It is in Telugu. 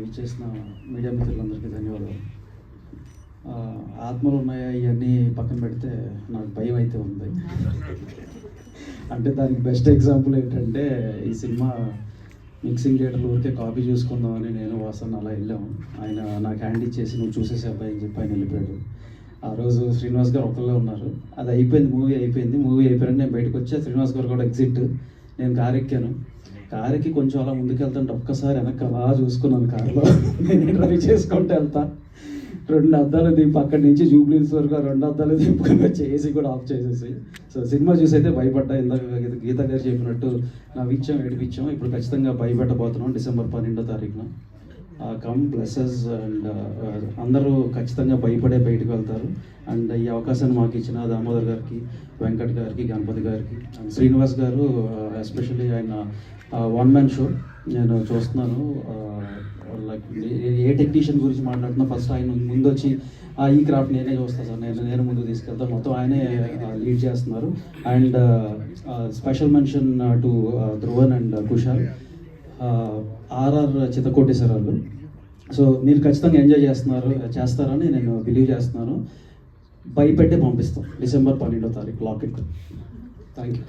ఇచ్చేసిన మీడియా మిత్రులందరికీ ధన్యవాదాలు. ఆత్మలు ఉన్నాయా ఇవన్నీ పక్కన పెడితే నాకు భయం అయితే ఉంది. అంటే దానికి బెస్ట్ ఎగ్జాంపుల్ ఏంటంటే ఈ సినిమా మిక్సింగ్ థియేటర్లు ఊరికే కాపీ చూసుకుందామని నేను వాసన్ అలా వెళ్ళాము. ఆయన నాకు హ్యాండ్ ఇచ్చేసి నువ్వు చూసేసి అబ్బాయి అని చెప్పి ఆయన వెళ్ళిపోయాడు. ఆ రోజు శ్రీనివాస్ గారు ఒకళ్ళే ఉన్నారు. అది అయిపోయింది, మూవీ అయిపోయారని నేను బయటకు వచ్చా. శ్రీనివాస్ గారు కూడా ఎగ్జిట్. నేను కారు ఎక్కాను. కారుకి కొంచెం అలా ముందుకెళ్తుంటే ఒక్కసారి వెనక్కి అలా చూసుకున్నాను. కారులో నేను డ్రైవ్ చేసుకుంటూ వెళ్తా. 2 అద్దాలు దింపు అక్కడి నుంచి జూబ్లీహిల్స్ వరకు 2 అద్దాలు దింపుకొని వచ్చి ఏసీ కూడా ఆఫ్ చేసేసి సో సినిమా చూసి అయితే భయపడ్డా. ఇందాక గీత గారు చెప్పినట్టు నవ్విచ్చాం, ఏడిపించాం. ఇప్పుడు ఖచ్చితంగా భయపెట్టబోతున్నాం డిసెంబర్ 12వ తారీఖున. కమ్ బ్లెస్సెస్ అండ్ అందరూ ఖచ్చితంగా భయపడే బయటకు వెళ్తారు. అండ్ ఈ అవకాశాన్ని మాకు ఇచ్చిన దామోదర్ గారికి, వెంకట్ గారికి, గణపతి గారికి అండ్ శ్రీనివాస్ గారు ఎస్పెషల్లీ ఆయన 1 మ్యాన్ షో నేను చూస్తున్నాను. లైక్ ఏ టెక్నీషియన్ గురించి మాట్లాడుతున్నా ఫస్ట్ ఆయన ముందు వచ్చి ఈ క్రాఫ్ట్ నేనే చూస్తాను సార్, నేను ముందు తీసుకెళ్తాను, మొత్తం ఆయనే లీడ్ చేస్తున్నారు. And special mention to Dhruvan and Kushal, R R Chittakoteswaralu. So మీరు ఖచ్చితంగా ఎంజాయ్ చేస్తారని నేను బిలీవ్ చేస్తున్నాను. భయపెట్టే పంపిస్తాం డిసెంబర్ 12వ తారీఖు. లాకెట్. Thank you.